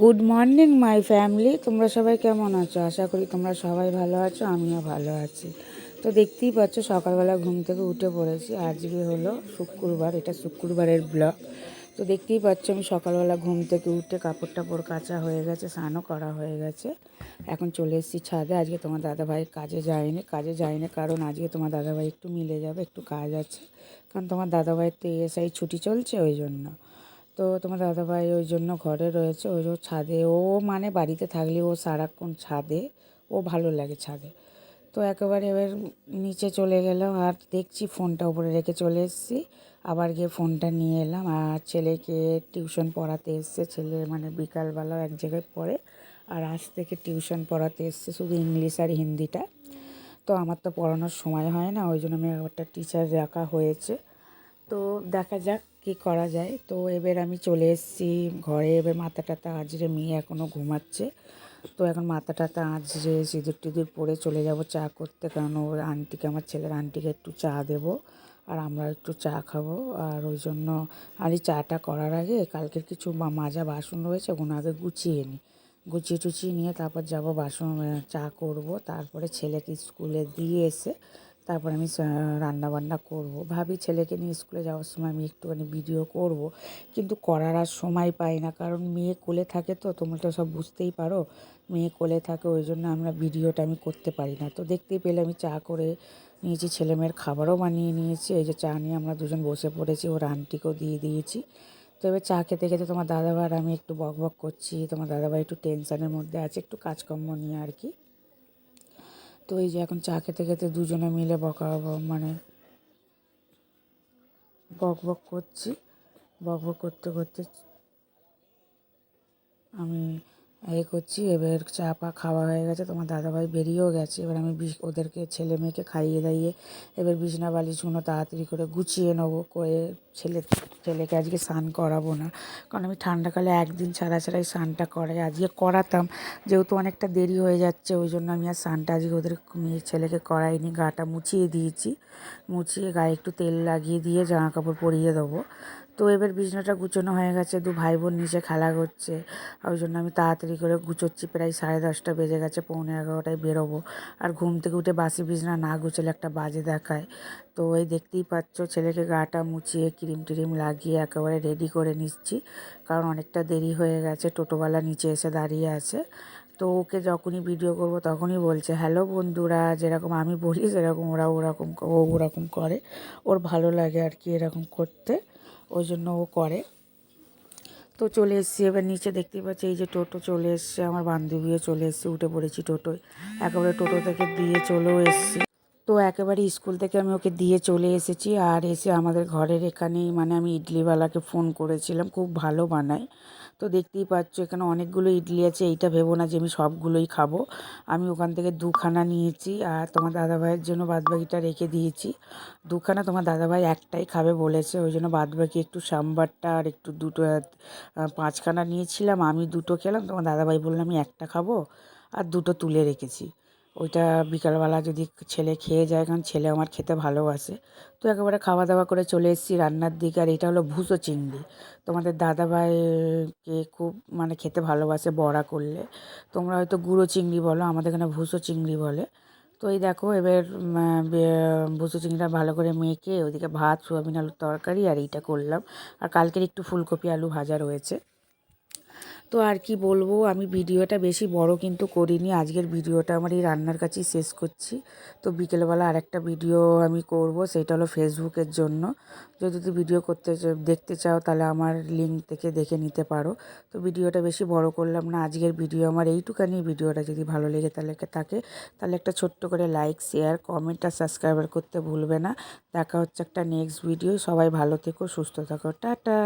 Good morning my family, তোমরা সবাই কেমন আছো? আশা করি তোমরা সবাই ভালো আছো, আমিও ভালো আছি। তো দেখতেই পাচ্ছ সকালবেলা ঘুম থেকে উঠে পড়েছি। আজকে হলো শুক্রবার, এটা শুক্রবারের ব্লগ। তো দেখতেই পাচ্ছ আমি সকালবেলা ঘুম থেকে উঠে কাপড় টাপড় কাচা হয়ে গেছে, স্নানও করা হয়ে গেছে। এখন চলে এসেছি ছাদে। আজকে তোমার দাদাভাই কাজে যায়নি কারণ আজকে তোমার দাদাভাই একটু মিলে যাবে, একটু কাজ আছে। কারণ তোমার দাদাভাইয়ের তো এএসআই ছুটি চলছে, ওই জন্য। তো তোমার দাদাভাই ওই জন্য ঘরে রয়েছে, ওই ছাদে ও মানে বাড়িতে থাকলে ও সারাক্ষণ ছাদে, ও ভালো লাগে ছাদে। তো একেবারে এবার নিচে চলে গেলাম আর দেখছি ফোনটা উপরে রেখে চলে এসেছি। আবার গিয়ে ফোনটা নিয়ে এলাম আর ছেলেকে টিউশন পড়াতে এসছে। ছেলে মানে বিকালবেলাও এক জায়গায় পড়ে আর আজ থেকে টিউশন পড়াতে এসছে, শুধু ইংলিশ আর হিন্দিটা। তো আমার তো পড়ানোর সময় হয় না, ওই জন্য আমি একটা টিচার রাখা হয়েছে। তো দেখা যাক কী করা যায়। তো এবার আমি চলে এসেছি ঘরে। এবার মাথা টাথা আঁচড়ে, মেয়ে এখনও ঘুমাচ্ছে। তো এখন মাথা টাথা আঁচড়ে সিঁদুর টিঁদুর পরে চলে যাব চা করতে, কারণ ওর আন্টিকে, আমার ছেলের আন্টিকে একটু চা দেবো আর আমরা একটু চা খাবো। আর ওই জন্য আর এই চাটা করার আগে কালকের কিছু মাজা বাসন রয়েছে, ওগুলো আগে গুছিয়ে নিই। গুছিয়ে টুচিয়ে নিয়ে তারপর যাব বাসন, চা করব। তারপরে ছেলেকে স্কুলে দিয়ে এসে তারপর আমি রান্না বান্না করব। ভাবি ছেলেকে নিয়ে স্কুলে যাওয়ার সময় আমি একটুখানি ভিডিও করব, কিন্তু করার আর সময় পাই না, কারণ মেয়ে কোলে থাকে। তো তোমরা তো সব বুঝতেই পারো, মেয়ে কোলে থাকে, ওই জন্য আমরা ভিডিওটা আমি করতে পারি না। তো দেখতেই পেলে আমি চা করে নিয়েছি, ছেলেমেয়ের খাবারও বানিয়ে নিয়েছি। এই যে চা নিয়ে আমরা দুজন বসে পড়েছি, ওর আন্টিকেও দিয়ে দিয়েছি। তো এবার চা খেতে খেতে তোমার দাদাভাই আর আমি একটু বক বক করছি। তোমার দাদাভাই একটু টেনশানের মধ্যে আছে, একটু কাজকর্ম নিয়ে আর কি। তো এই যে এখন চা খেতে খেতে দুজনে মিলে মানে বক বক করছি। বক বক করতে করতে আমি করছি। এবার চা পা খাওয়া হয়ে গেছে, তোমার দাদাভাই বেরিয়েও গেছে। এবার আমি ওদেরকে ছেলে মেয়েকে খাইয়ে দাইয়ে এবার বিছনা বালিশগুলো তাড়াতাড়ি করে গুছিয়ে নেবো। করে ছেলেকে আজকে স্নান করাবো না, কারণ আমি ঠান্ডাকালে একদিন ছাড়া ছাড়াই স্নানটা করাই। আজকে করাতাম, যেহেতু অনেকটা দেরি হয়ে যাচ্ছে ওই জন্য আমি আর স্নানটা আজকে ওদের ছেলেকে করাইনি। গাটা মুছিয়ে দিয়েছি, মুছিয়ে গায়ে একটু তেল লাগিয়ে দিয়ে জামা কাপড় পরিয়ে দেবো। তো এবার বিছনাটা গুছোনো হয়ে গেছে, দু ভাই বোন নিচে খেলা করছে, ওই জন্য আমি তাড়াতাড়ি করে গুছোচ্ছি। প্রায় 10:30 বেজে গেছে, 11:45 বেরোবো। আর ঘুম থেকে উঠে বাসি বিছনা না গুছোলে একটা বাজে দেখায়। তো এই দেখতেই পাচ্ছ ছেলেকে গাটা মুছিয়ে ক্রিম ট্রিম লাগিয়ে একেবারে রেডি করে নিচ্ছি, কারণ অনেকটা দেরি হয়ে গেছে। টোটোওয়ালা নিচে এসে দাঁড়িয়ে আছে। তো ওকে যখনই ভিডিও করব তখনই বলছে হ্যালো বন্ধুরা, যেরকম আমি বলি সেরকম ওরকম করে। ওর ভালো লাগে আর কি এরকম করতে, ওই জন্য ও করে। তো চলে এসেছি এবার নিচে, দেখতেই পাচ্ছি এই যে টোটো চলে এসছে, আমার বান্ধবীও চলে এসছে, উঠে পড়েছি টোটোয়। একেবারে টোটো থেকে দিয়ে চলেও এসেছি। তো একেবারে স্কুল থেকে আমি ওকে দিয়ে চলে এসেছি। আর এসে আমাদের ঘরের এখানেই মানে আমি ইডলিওয়ালাকে ফোন করেছিলাম, খুব ভালো বানায়। তো দেখতেই পাচ্ছ এখানে অনেকগুলো ইডলি আছে, এইটা ভেবো না যে আমি সবগুলোই খাবো। আমি ওখান থেকে দুখানা নিয়েছি আর তোমার দাদাভাইয়ের জন্য বাদবাকিটা রেখে দিয়েছি। দুখানা তোমার দাদাভাই একটাই খাবে বলেছে, ওই জন্য বাদবাকি একটু সাম্বারটা আর একটু দুটো 5খানা নিয়েছিলাম। আমি দুটো খেলাম, তোমার দাদাভাই বললো আমি একটা খাবো আর দুটো তুলে রেখেছি। ওইটা বিকালবেলা যদি ছেলে খেয়ে যায়, কারণ ছেলে আমার খেতে ভালোবাসে। তো একেবারে খাওয়া দাওয়া করে চলে এসেছি রান্নার দিকে। আর এটা হলো ভুসো চিংড়ি, তোমাদের দাদাভাইকে খুব মানে খেতে ভালোবাসে বড়া করলে। তোমরা হয়তো গুঁড়ো চিংড়ি বলো, আমাদের এখানে ভুসো চিংড়ি বলে। তো এই দেখো এবার ভুসো চিংড়িটা ভালো করে মেখে ওইদিকে ভাত, সোয়াবিন আলুর তরকারি আর এইটা করলাম। আর কালকের একটু ফুলকপি আলু ভাজা রয়েছে। তো আর কি বলবো, আমি ভিডিওটা বেশি বড় কিন্তু করিনি। আজকের ভিডিওটা আমার এই রান্নার কাছেই শেষ করছি। তো বিকেলবেলা আরেকটা ভিডিও আমি করব, সেটা হলো ফেসবুকের জন্য। যদি তুমি ভিডিও দেখতে চাও তাহলে আমার লিঙ্ক থেকে দেখে নিতে পারো। তো ভিডিওটা বেশি বড় করলাম না, আজকের ভিডিও আমার এইটুখানি। ভিডিওটা যদি ভালো লেগে তাহলে একটা ছোট্ট করে লাইক, শেয়ার, কমেন্ট আর সাবস্ক্রাইবার করতে ভুলবে না। দেখা হচ্ছে একটা নেক্সট ভিডিও। সবাই ভালো থেকো, সুস্থ থাকো, টাটা।